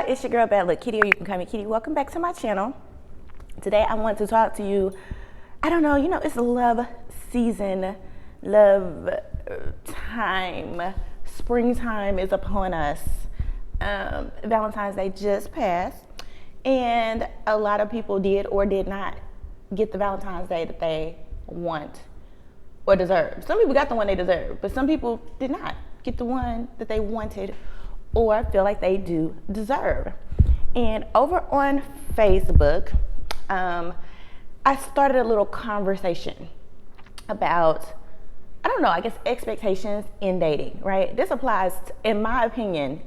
It's your girl Bad Luck Kitty, or you can call me Kitty. Welcome back to my channel. Today I want to talk to you. I don't know, it's love season, love time. Springtime is upon us. Valentine's Day just passed, and a lot of people did or did not get the Valentine's Day that they want or deserve. Some people got the one they deserve, but some people did not get the one that they wanted or feel like they do deserve. And over on Facebook, I started a little conversation about, I guess expectations in dating, right? This applies, in my opinion,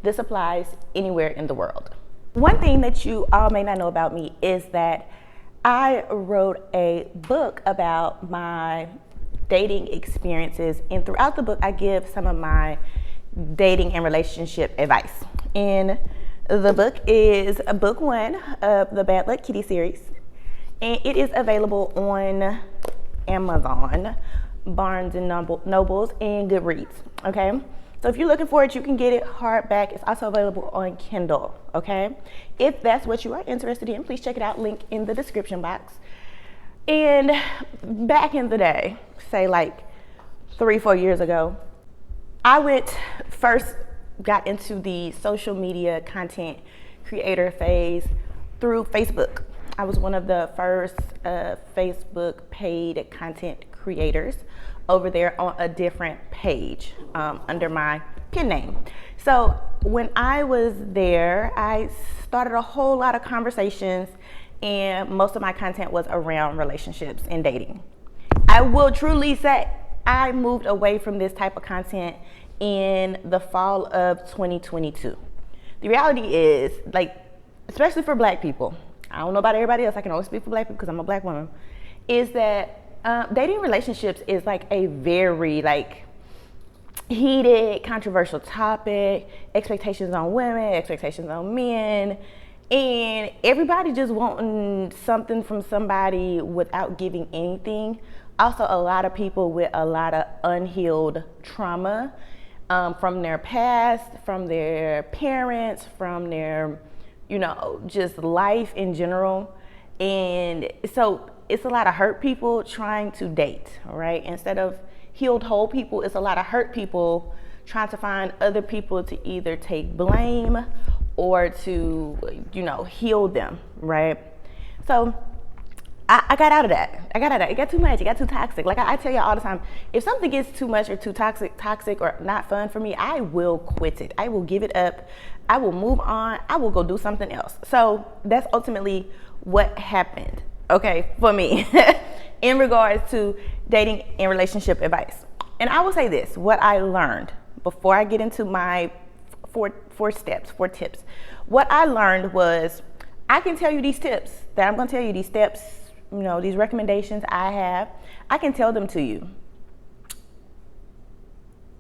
this applies anywhere in the world. One thing that you all may not know about me is that I wrote a book about my dating experiences, and throughout the book I give some of my dating and relationship advice. And the book is book 1 of the Bad Luck Kitty series, and it is available on Amazon, Barnes and Nobles, and Goodreads. Okay, so if you're looking for it, you can get it hardback. It's also available on Kindle. Okay, if that's what you are interested in, please check it out. Link in the description box. And back in the day, say like 3-4 years ago, I first got into the social media content creator phase through Facebook. I was one of the first Facebook paid content creators over there on a different page under my pen name. So when I was there, I started a whole lot of conversations, and most of my content was around relationships and dating. I will truly say I moved away from this type of content in the fall of 2022. The reality is, especially for Black people, I don't know about everybody else, I can only speak for Black people because I'm a Black woman, is that dating relationships is a very heated, controversial topic. Expectations on women, expectations on men, and everybody just wanting something from somebody without giving anything. Also, a lot of people with a lot of unhealed trauma from their past, from their parents, from their, just life in general. And so it's a lot of hurt people trying to date, right? Instead of healed whole people, it's a lot of hurt people trying to find other people to either take blame or to, heal them, right? So I got out of that. It got too much. It got too toxic. I tell you all the time, if something gets too much or too toxic or not fun for me, I will quit it. I will give it up. I will move on. I will go do something else. So that's ultimately what happened, okay, for me in regards to dating and relationship advice. And I will say this, what I learned before I get into my four tips. What I learned was, I can tell you these tips that I'm going to tell you, these steps, these recommendations I have, I can tell them to you.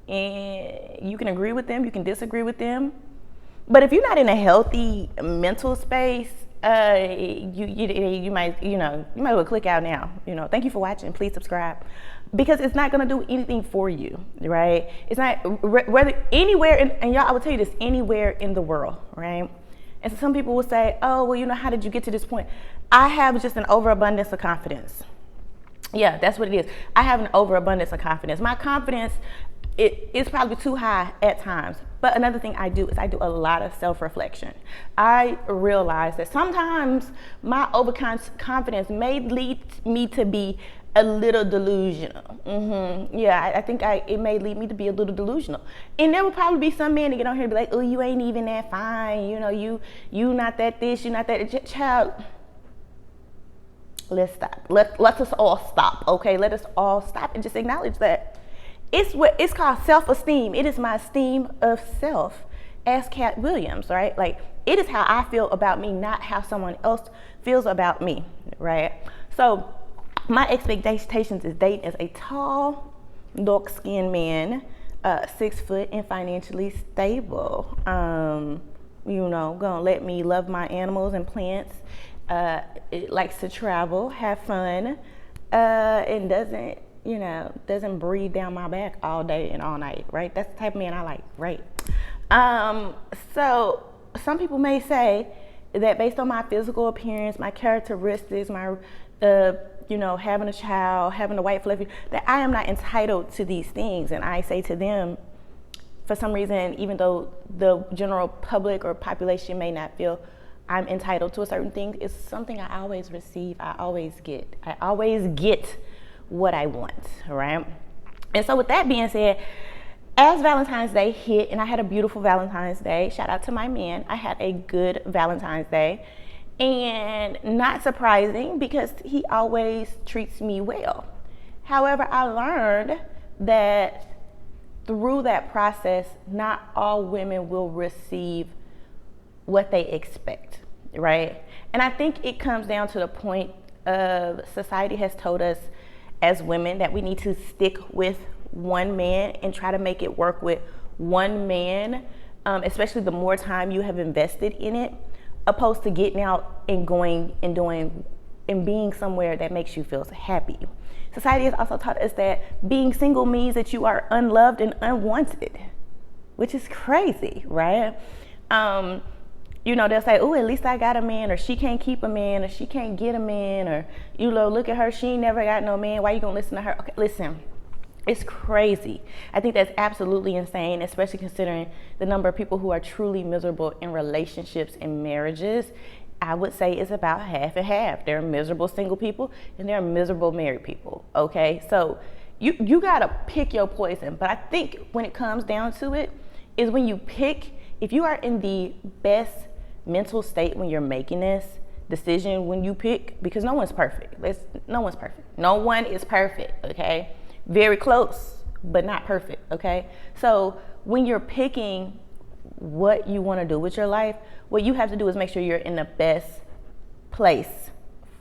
And you can agree with them, you can disagree with them. But if you're not in a healthy mental space, you might well click out now. Thank you for watching. Please subscribe, because it's not going to do anything for you, right? It's not whether anywhere, and y'all, I will tell you this, anywhere in the world, right? And so some people will say, oh, well, how did you get to this point? I have just an overabundance of confidence. Yeah, that's what it is. I have an overabundance of confidence. My confidence, it's probably too high at times. But another thing I do is I do a lot of self-reflection. I realize that sometimes my overconfidence may lead me to be a little delusional. Yeah, I think it may lead me to be a little delusional. And there will probably be some men that get on here and be like, oh, you ain't even that fine. You not that this, you not that. Child, let's stop. Let us all stop, okay? Let us all stop and just acknowledge that. It's called self-esteem. It is my esteem of self, as Cat Williams, right? It is how I feel about me, not how someone else feels about me, right? So my expectations is dating as a tall, dark-skinned man, 6 foot and financially stable. Gonna let me love my animals and plants. It likes to travel, have fun, and doesn't breathe down my back all day and all night, right? That's the type of man I like, right? So some people may say that based on my physical appearance, my characteristics, my, having a child, having a white fluffy, that I am not entitled to these things. And I say to them, for some reason, even though the general public or population may not feel I'm entitled to a certain thing, it's something I always receive. I always get what I want, right? And so with that being said, as Valentine's Day hit, and I had a beautiful Valentine's Day, shout out to my man, I had a good Valentine's Day, and not surprising because he always treats me well. However, I learned that through that process, not all women will receive what they expect, right? And I think it comes down to the point of society has told us as women that we need to stick with one man and try to make it work with one man, especially the more time you have invested in it, opposed to getting out and going and doing and being somewhere that makes you feel happy. Society has also taught us that being single means that you are unloved and unwanted, which is crazy, right? They'll say, oh, at least I got a man, or she can't keep a man, or she can't get a man, or, look at her, she ain't never got no man, why you gonna listen to her? Okay, listen, it's crazy. I think that's absolutely insane, especially considering the number of people who are truly miserable in relationships and marriages. I would say it's about half and half. There are miserable single people and there are miserable married people, okay? So you gotta pick your poison. But I think when it comes down to it, is when you pick, if you are in the best mental state when you're making this decision, when you pick, because no one's perfect. No one's perfect. No one is perfect, okay? Very close, but not perfect, okay? So when you're picking what you want to do with your life, what you have to do is make sure you're in the best place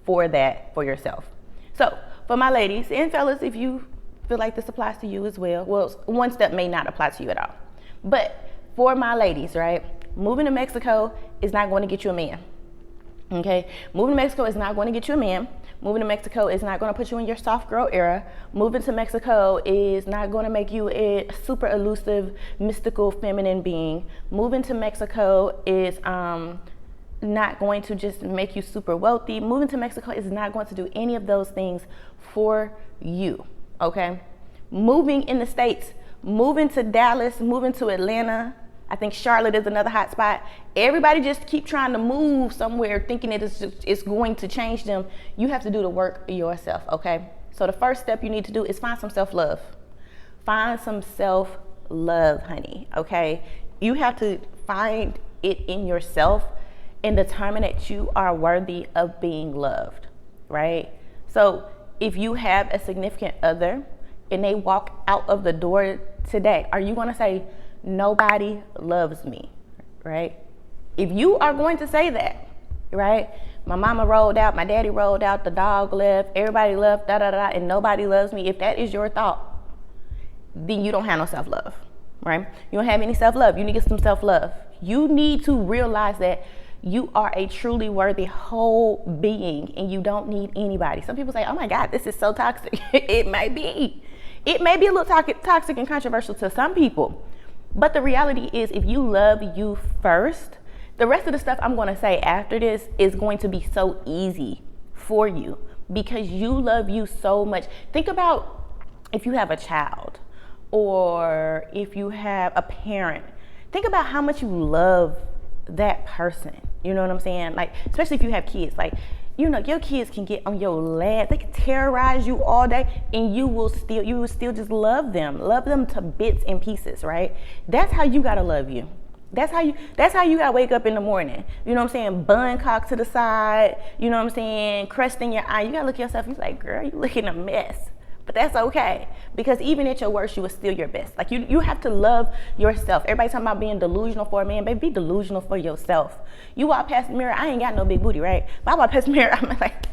for that for yourself. So for my ladies and fellas, if you feel like this applies to you as well, one step may not apply to you at all. But for my ladies, right, moving to Mexico is not going to get you a man. Okay, moving to Mexico is not going to get you a man. Moving to Mexico is not going to put you in your soft girl era. Moving to Mexico is not going to make you a super elusive, mystical, feminine being. Moving to Mexico is not going to just make you super wealthy. Moving to Mexico is not going to do any of those things for you, okay? Moving in the States, moving to Dallas, moving to Atlanta, I think Charlotte is another hot spot. Everybody just keep trying to move somewhere thinking it's going to change them. You have to do the work yourself, okay? So the first step you need to do is find some self-love. Find some self-love, honey, okay? You have to find it in yourself and determine that you are worthy of being loved, right? So if you have a significant other and they walk out of the door today, are you gonna say, nobody loves me, right? If you are going to say that, right? My mama rolled out, my daddy rolled out, the dog left, everybody left, and nobody loves me. If that is your thought, then you don't have no self-love, right? You don't have any self-love. You need to get some self-love. You need to realize that you are a truly worthy whole being and you don't need anybody. Some people say, oh my God, this is so toxic. It may be. It may be a little toxic and controversial to some people. But the reality is, if you love you first, the rest of the stuff I'm going to say after this is going to be so easy for you because you love you so much. Think about if you have a child or if you have a parent. Think about how much you love that person. You know what I'm saying? Like, especially if you have kids. Like, your kids can get on your lap. They can terrorize you all day and you will still just love them to bits and pieces, right? That's how you gotta love you. That's how you gotta wake up in the morning. You know what I'm saying? Bun cocked to the side, you know what I'm saying? Crust in your eye. You gotta look at yourself, you're like, girl, you looking a mess. But that's okay, because even at your worst, you are still your best. Like you have to love yourself. Everybody talking about being delusional for a man, baby, be delusional for yourself. You walk past the mirror, I ain't got no big booty, right? But I walk past the mirror, I'm like,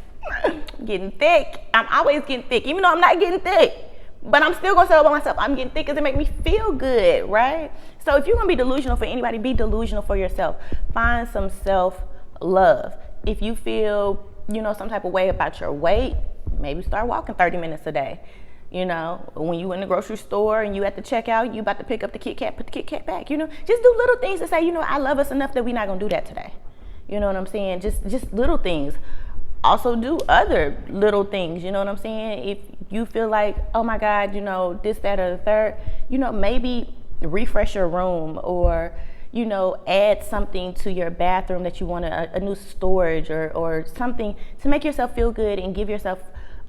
getting thick. I'm always getting thick, even though I'm not getting thick. But I'm still gonna say about myself, I'm getting thick because it make me feel good, right? So if you're gonna be delusional for anybody, be delusional for yourself. Find some self-love. If you feel, some type of way about your weight, maybe start walking 30 minutes a day. You know, when you in the grocery store and you at the checkout, you about to pick up the Kit Kat, put the Kit Kat back. You know, just do little things to say, you know, I love us enough that we're not gonna do that today. You know what I'm saying? Just little things. Also do other little things. You know what I'm saying? If you feel like, oh my God, you know, this, that, or the third, you know, maybe refresh your room, or you know, add something to your bathroom that you want, a new storage or something to make yourself feel good and give yourself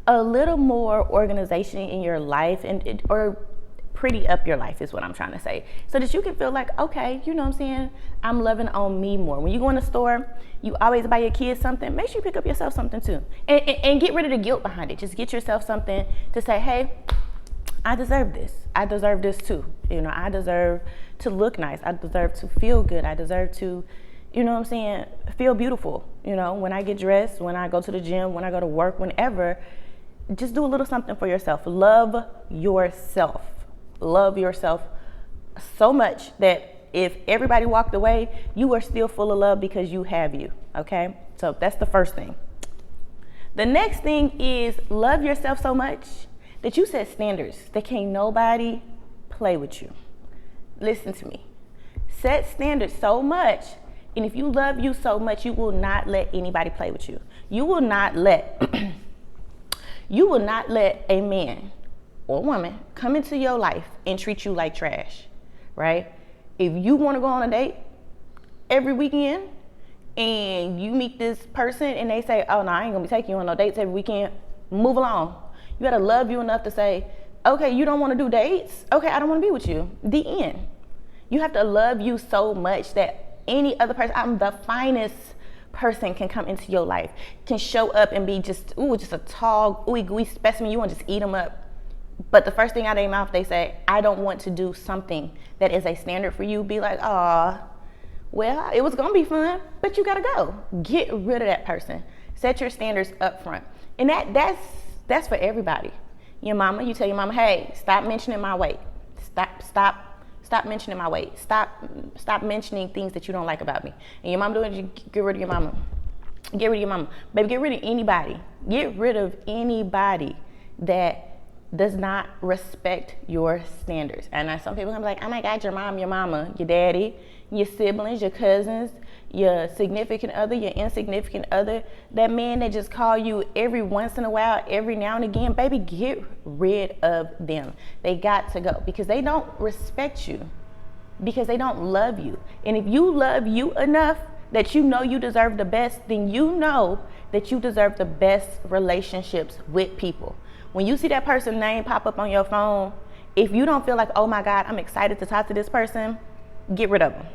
a little more organization in your life, or pretty up your life is what I'm trying to say, so that you can feel like, okay, you know what I'm saying, I'm loving on me more. When you go in the store, you always buy your kids something, make sure you pick up yourself something too, and get rid of the guilt behind it. Just get yourself something to say, hey, I deserve this. I deserve this too. You know, I deserve to look nice. I deserve to feel good. I deserve to, you know what I'm saying, feel beautiful. You know, when I get dressed, when I go to the gym, when I go to work, whenever, just do a little something for yourself. Love yourself. Love yourself so much that if everybody walked away, you are still full of love because you have you, okay? So that's the first thing. The next thing is love yourself so much that you set standards that can't nobody play with you. Listen to me. Set standards so much, and if you love you so much, you will not let anybody play with you. You will not let you will not let a man or woman come into your life and treat you like trash, right? If you want to go on a date every weekend and you meet this person and they say, oh no, I ain't gonna be taking you on no dates every weekend, move along. You gotta love you enough to say, okay, you don't wanna do dates? Okay, I don't wanna be with you. The end. You have to love you so much that any other person, I'm the finest person, can come into your life, can show up and be just a tall, ooey gooey specimen. You wanna just eat them up. But the first thing out of their mouth, they say, I don't want to do something that is a standard for you. Be like, aw, well, it was gonna be fun, but you gotta go. Get rid of that person. Set your standards up front. And that's for everybody. Your mama, you tell your mama, hey, stop mentioning my weight. Stop mentioning my weight. Stop mentioning things that you don't like about me. And your mama doing it, you get rid of your mama. Get rid of your mama. Baby, get rid of anybody. Get rid of anybody that does not respect your standards. And some people are gonna be like, oh my God, your mom, your mama, your daddy, your siblings, your cousins, your significant other, your insignificant other, that man that just call you every once in a while, every now and again, baby, get rid of them. They got to go because they don't respect you, because they don't love you. And if you love you enough that you know you deserve the best, then you know that you deserve the best relationships with people. When you see that person's name pop up on your phone, if you don't feel like, oh my God, I'm excited to talk to this person, get rid of them.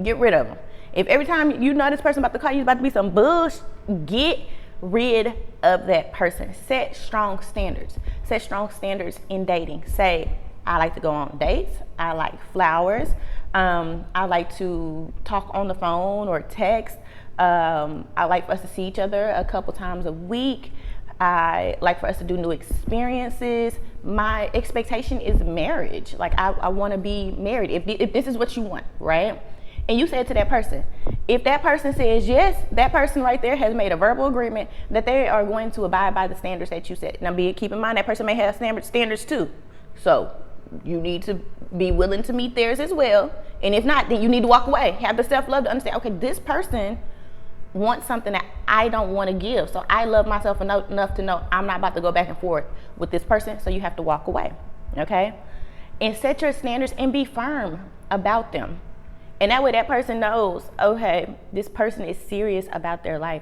Get rid of them. If every time you know this person about to call you, about to be some bullshit, get rid of that person. Set strong standards. Set strong standards in dating. Say, I like to go on dates. I like flowers. I like to talk on the phone or text. I like for us to see each other a couple times a week. I like for us to do new experiences. My expectation is marriage. Like I want to be married. If this is what you want, right? And you said to that person, if that person says yes, that person right there has made a verbal agreement that they are going to abide by the standards that you set. Now, keep in mind that person may have standards too. So you need to be willing to meet theirs as well. And if not, then you need to walk away. Have the self-love to understand, okay, this person wants something that I don't want to give. So I love myself enough to know I'm not about to go back and forth with this person. So you have to walk away, okay? And set your standards and be firm about them. And that way that person knows, okay, this person is serious about their life.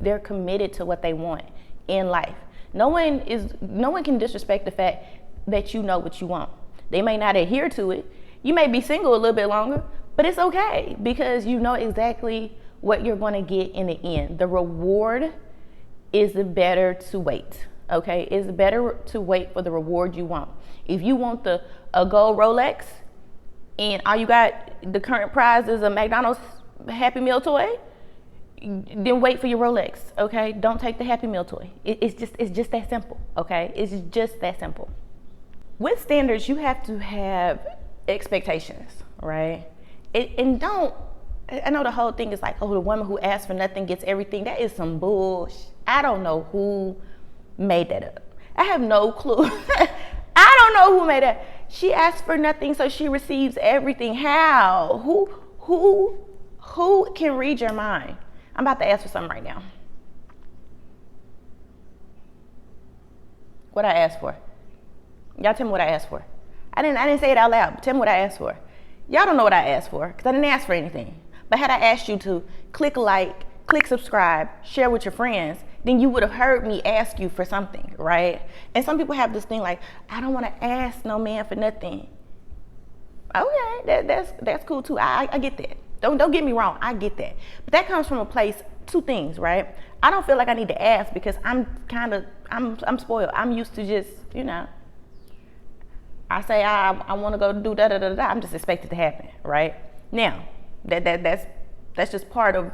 They're committed to what they want in life. No one can disrespect the fact that you know what you want. They may not adhere to it. You may be single a little bit longer, but it's okay because you know exactly what you're going to get in the end. The reward is better to wait, okay? It's better to wait for the reward you want. If you want a gold Rolex and all you got, the current prize is a McDonald's Happy Meal toy, then wait for your Rolex, okay? Don't take the Happy Meal toy. It's just that simple, okay? It's just that simple. With standards, you have to have expectations, right? I know the whole thing is like, oh, the woman who asks for nothing gets everything. That is some bullshit. I don't know who made that up. I have no clue. don't know who made that. She asked for nothing, so she receives everything. How? Who can read your mind? I'm about to ask for something right now. What I asked for? Y'all tell me what I asked for. I didn't say it out loud, but tell me what I asked for. Y'all don't know what I asked for, because I didn't ask for anything. But had I asked you to click like, click subscribe, share with your friends, then you would have heard me ask you for something, right? And some people have this thing like, I don't want to ask no man for nothing. Okay, that's cool too. I get that. Don't get me wrong, I get that. But that comes from a place, two things, right? I don't feel like I need to ask because I'm spoiled. I'm used to just, I say I want to go do da da da da. I'm just expected to happen, right? Now, that's just part of,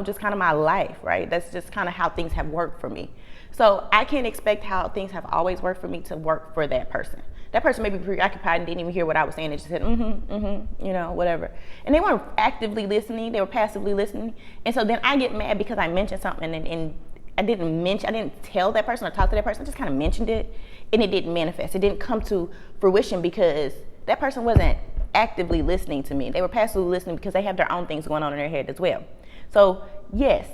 just kind of my life, right? That's just kind of how things have worked for me. So I can't expect how things have always worked for me to work for that person. That person may be preoccupied and didn't even hear what I was saying. They just said, whatever. And they weren't actively listening. They were passively listening. And so then I get mad because I mentioned something and I didn't tell that person or talk to that person. I just kind of mentioned it and it didn't manifest. It didn't come to fruition because that person wasn't actively listening to me. They were passively listening because they have their own things going on in their head as well. So yes,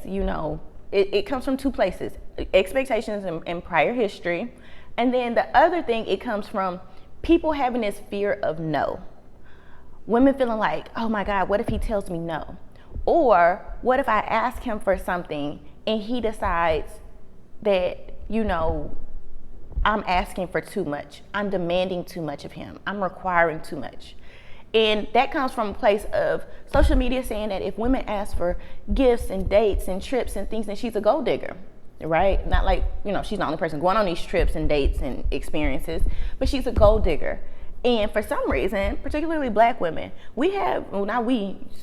it comes from two places, expectations and prior history. And then the other thing, it comes from people having this fear of no. Women feeling like, oh my God, what if he tells me no? Or what if I ask him for something and he decides that, I'm asking for too much. I'm demanding too much of him. I'm requiring too much. And that comes from a place of social media saying that if women ask for gifts and dates and trips and things, then she's a gold digger, right? Not like, she's the only person going on these trips and dates and experiences, but she's a gold digger. And for some reason, particularly Black women,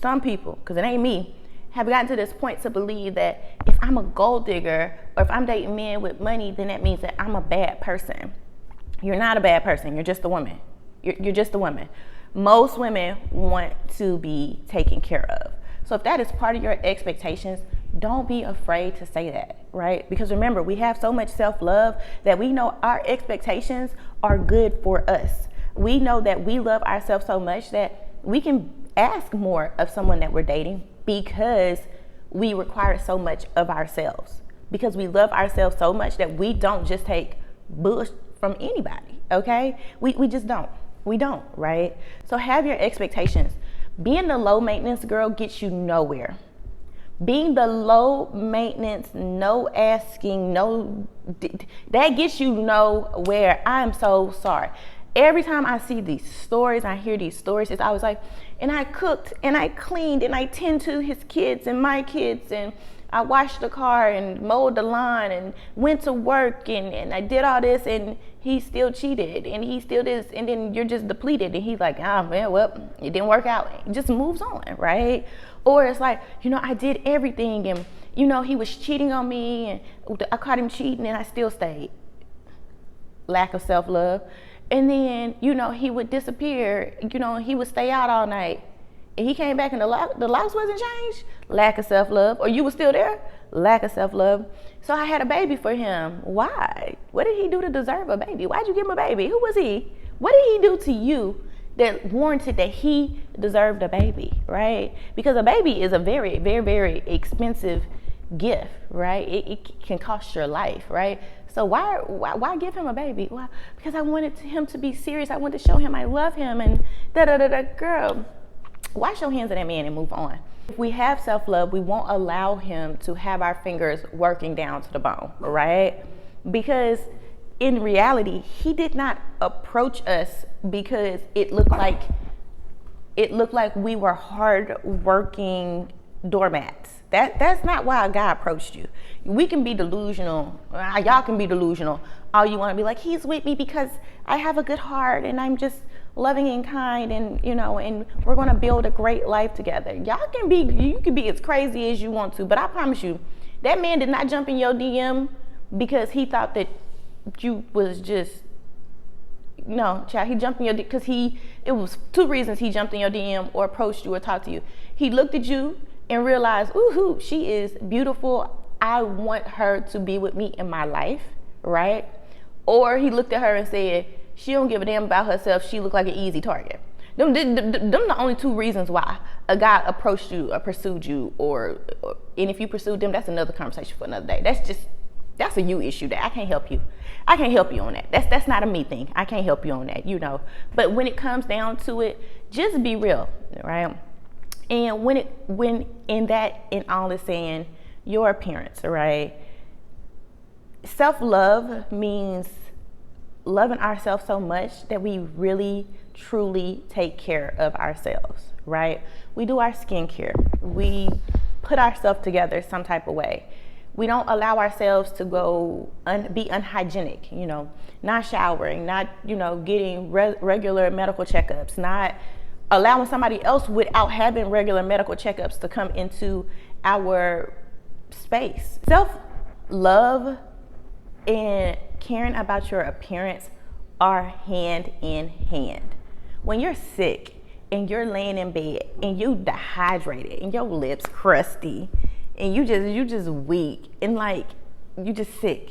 some people, because it ain't me, have gotten to this point to believe that if I'm a gold digger or if I'm dating men with money, then that means that I'm a bad person. You're not a bad person. You're just a woman. You're just a woman. Most women want to be taken care of. So if that is part of your expectations, don't be afraid to say that, right? Because remember, we have so much self-love that we know our expectations are good for us. We know that we love ourselves so much that we can ask more of someone that we're dating because we require so much of ourselves. Because we love ourselves so much that we don't just take bush from anybody, okay? We just don't. We don't, right? So have your expectations. Being the low maintenance girl gets you nowhere. Being the low maintenance, no asking, that gets you nowhere. I am so sorry. Every time I see these stories, I hear these stories, it's always like, and I cooked and I cleaned and I tend to his kids and my kids and I washed the car and mowed the lawn and went to work and I did all this and he still cheated and he still this, and then you're just depleted and he's like, well, it didn't work out. It just moves on, right? Or it's like, I did everything and, he was cheating on me and I caught him cheating and I still stayed. Lack of self-love. And then, he would disappear, he would stay out all night. And he came back and the locks wasn't changed. Lack of self-love. Or you were still there. Lack of self-love. So I had a baby for him. Why? What did he do to deserve a baby? Why'd you give him a baby? Who was he? What did he do to you that warranted that he deserved a baby, right? Because a baby is a very, very, very expensive gift, right? It can cost your life, right? So why give him a baby? Why? Because I wanted him to be serious. I wanted to show him I love him and girl. Wash your hands of that man and move on. If we have self-love, we won't allow him to have our fingers working down to the bone, right? Because in reality, he did not approach us because it looked like we were hard-working doormats. That's not why a guy approached you. We can be delusional. Y'all can be delusional. All you want to be like, he's with me because I have a good heart and I'm just loving and kind and and we're going to build a great life together. You can be as crazy as you want to, but I promise you, that man did not jump in your DM because he thought that you was just, child, he jumped in your DM because it was two reasons he jumped in your DM or approached you or talked to you. He looked at you and realized, ooh, she is beautiful. I want her to be with me in my life, right? Or he looked at her and said, She don't give a damn about herself. She look like an easy target. Them the only two reasons why a guy approached you or pursued you, and if you pursued them, that's another conversation for another day. That's a you issue that I can't help you. I can't help you on that. That's not a me thing. I can't help you on that, you know. But when it comes down to it, just be real, right? And when in all is saying, your appearance, right? Self-love means loving ourselves so much that we really truly take care of ourselves, right? We do our skincare. We put ourselves together some type of way. We don't allow ourselves to go be unhygienic, you know, not showering, not, you know, getting regular medical checkups, not allowing somebody else without having regular medical checkups to come into our space. Self-love and caring about your appearance are hand in hand. When you're sick and you're laying in bed and you dehydrated and your lips crusty and you just weak and like you just sick,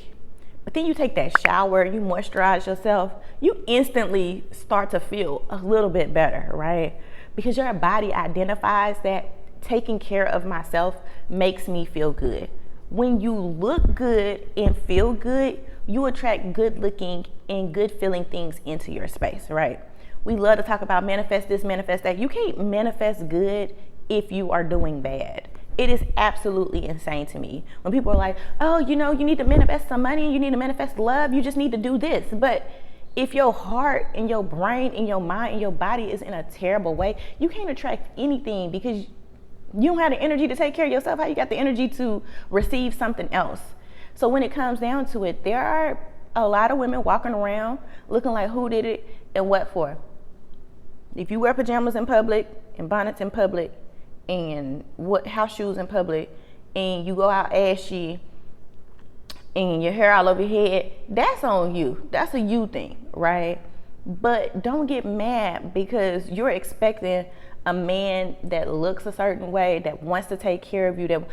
but then you take that shower, you moisturize yourself, you instantly start to feel a little bit better, right? Because your body identifies that taking care of myself makes me feel good. When you look good and feel good, you attract good looking and good feeling things into your space, right? We love to talk about manifest this, manifest that. You can't manifest good if you are doing bad. It is absolutely insane to me when people are like, oh, you know, you need to manifest some money, you need to manifest love, you just need to do this. But if your heart and your brain and your mind and your body is in a terrible way, you can't attract anything because you don't have the energy to take care of yourself. How you got the energy to receive something else? So when it comes down to it, there are a lot of women walking around looking like who did it and what for. If you wear pajamas in public and bonnets in public and house shoes in public and you go out ashy and your hair all over your head, that's on you. That's a you thing, right? But don't get mad because you're expecting a man that looks a certain way, that wants to take care of you, that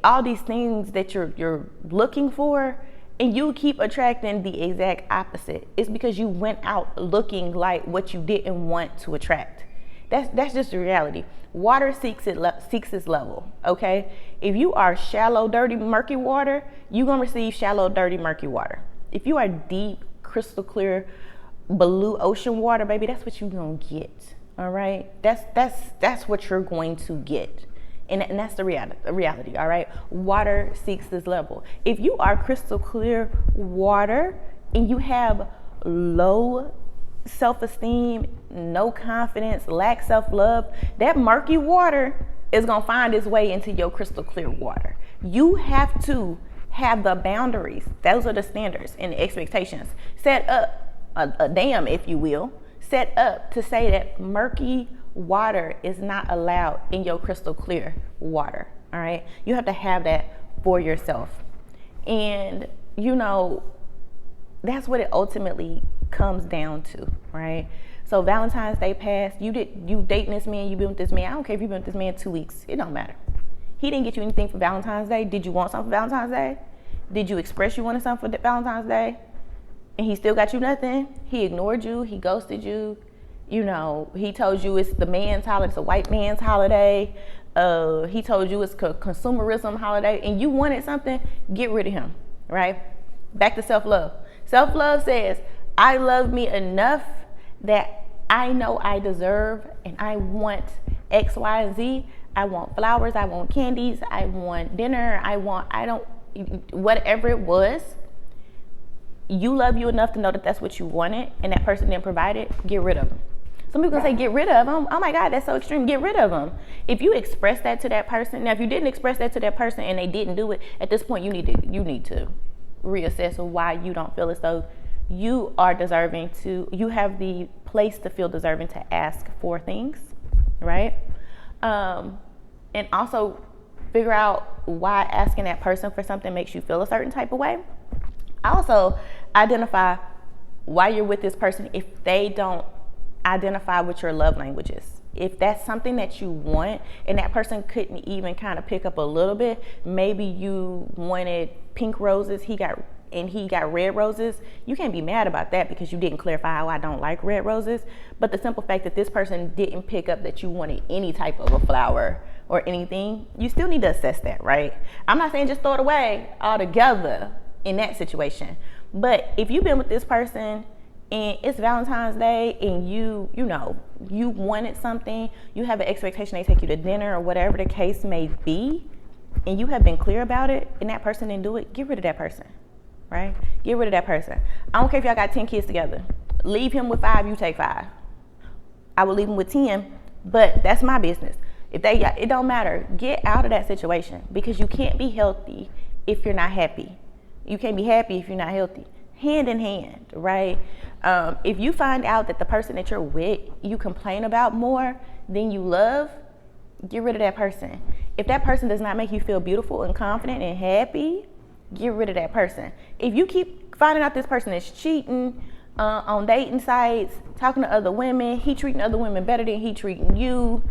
all these things that you're looking for, and you keep attracting the exact opposite. It's because you went out looking like what you didn't want to attract. That's just the reality. Water seeks its level, okay? If you are shallow, dirty, murky water, you're gonna receive shallow, dirty, murky water. If you are deep, crystal clear, blue ocean water, baby, that's what you're gonna get. All right, that's what you're going to get, and that's the reality. All right, water seeks this level. If you are crystal clear water and you have low self-esteem, no confidence, lack self-love, that murky water is gonna find its way into your crystal clear water. You have to have the boundaries. Those are the standards and the expectations. Set up a dam, if you will. Set up to say that murky water is not allowed in your crystal clear water. All right, you have to have that for yourself, and you know that's what it ultimately comes down to, right? So Valentine's Day passed. You dating this man, you been with this man. I don't care if you've been with this man 2 weeks. It don't matter. He didn't get you anything for Valentine's Day. Did you want something for Valentine's Day? Did you express you wanted something for Valentine's Day? And he still got you nothing. He ignored you. He ghosted you. You know, he told you it's the man's holiday. It's a white man's holiday. He told you it's a consumerism holiday. And you wanted something, get rid of him, right? Back to self-love. Self-love says, I love me enough that I know I deserve and I want X, Y, and Z. I want flowers. I want candies. I want dinner. Whatever it was. You love you enough to know that that's what you wanted and that person didn't provide it, get rid of them. Some people gonna say get rid of them. Oh my God, that's so extreme. Get rid of them. If you express that to that person, now if you didn't express that to that person and they didn't do it, at this point you need to reassess why you don't feel as though you are deserving to, you have the place to feel deserving to ask for things, right? And also figure out why asking that person for something makes you feel a certain type of way. Also, identify why you're with this person if they don't identify what your love language is. If that's something that you want and that person couldn't even kind of pick up a little bit, maybe you wanted pink roses, he got and he got red roses, you can't be mad about that because you didn't clarify how I don't like red roses. But the simple fact that this person didn't pick up that you wanted any type of a flower or anything, you still need to assess that, right? I'm not saying just throw it away altogether in that situation. But if you've been with this person and it's Valentine's Day and you wanted something, you have an expectation they take you to dinner or whatever the case may be, and you have been clear about it and that person didn't do it, get rid of that person, right? Get rid of that person. I don't care if y'all got 10 kids together. Leave him with 5, you take 5. I would leave him with 10, but that's my business. It don't matter. Get out of that situation because you can't be healthy if you're not happy. You can't be happy if you're not healthy. Hand in hand, right? If you find out that the person that you're with, you complain about more than you love, get rid of that person. If that person does not make you feel beautiful and confident and happy, get rid of that person. If you keep finding out this person is cheating on dating sites, talking to other women, he treating other women better than he treating you,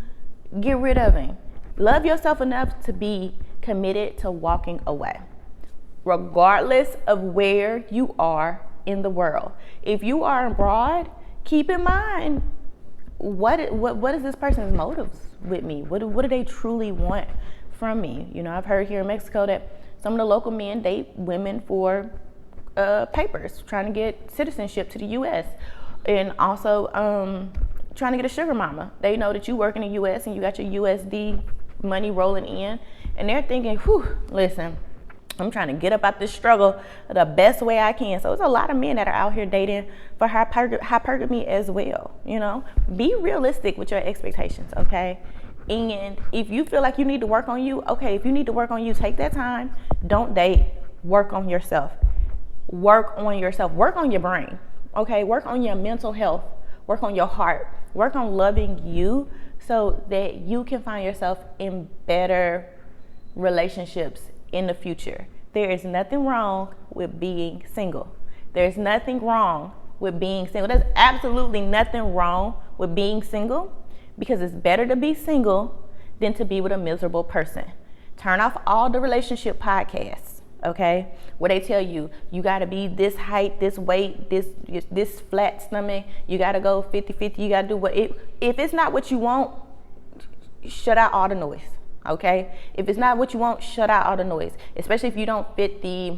get rid of him. Love yourself enough to be committed to walking away, regardless of where you are in the world. If you are abroad, keep in mind what is this person's motives with me? What do they truly want from me? I've heard here in Mexico that some of the local men date women for papers, trying to get citizenship to the U.S. and also trying to get a sugar mama. They know that you work in the U.S. and you got your USD money rolling in, and they're thinking, listen, I'm trying to get up out this struggle the best way I can. So it's a lot of men that are out here dating for hypergamy as well. Be realistic with your expectations, okay? And if you feel like you need to work on you, okay, if you need to work on you, take that time. Don't date. Work on yourself. Work on yourself. Work on your brain, okay? Work on your mental health. Work on your heart. Work on loving you so that you can find yourself in better relationships in the future. There is nothing wrong with being single. There's nothing wrong with being single. There's absolutely nothing wrong with being single because it's better to be single than to be with a miserable person. Turn off all the relationship podcasts, okay? Where they tell you, you gotta be this height, this weight, this flat stomach, you gotta go 50-50, you gotta do if it's not what you want, shut out all the noise. Okay, if it's not what you want, shut out all the noise, especially if you don't fit the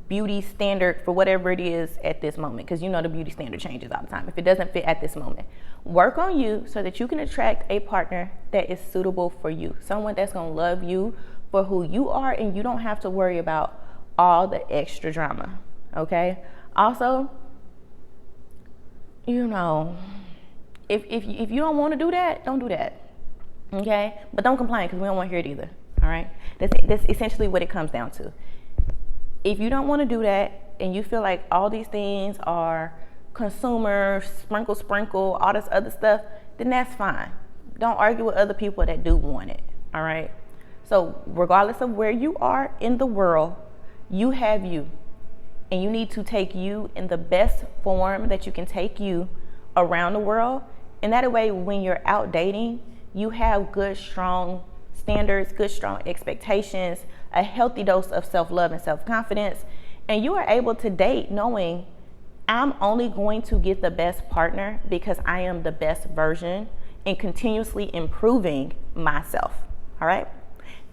beauty standard for whatever it is at this moment, because the beauty standard changes all the time. If it doesn't fit at this moment, work on you so that you can attract a partner that is suitable for you, someone that's going to love you for who you are, and you don't have to worry about all the extra drama. Okay, also, if you don't want to do that, don't do that. Okay, but don't complain because we don't want to hear it either. All right, that's essentially what it comes down to. If you don't want to do that and you feel like all these things are consumer sprinkle all this other stuff, then that's fine. Don't argue with other people that do want it. All right, so regardless of where you are in the world, you have you, and you need to take you in the best form that you can take you around the world, and that way when you're out dating, you have good, strong standards, good, strong expectations, a healthy dose of self-love and self-confidence, and you are able to date knowing I'm only going to get the best partner because I am the best version and continuously improving myself. All right?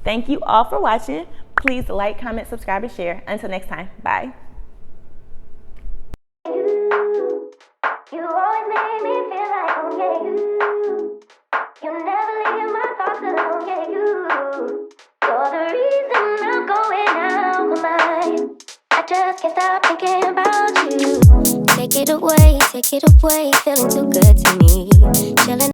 Thank you all for watching. Please like, comment, subscribe, and share. Until next time, bye. You always make me feel like, oh yeah, you never leave my thoughts alone, yeah, you're the reason I'm going out of my mind. I just can't stop thinking about you. Take it away, feeling too good to me. Chilling.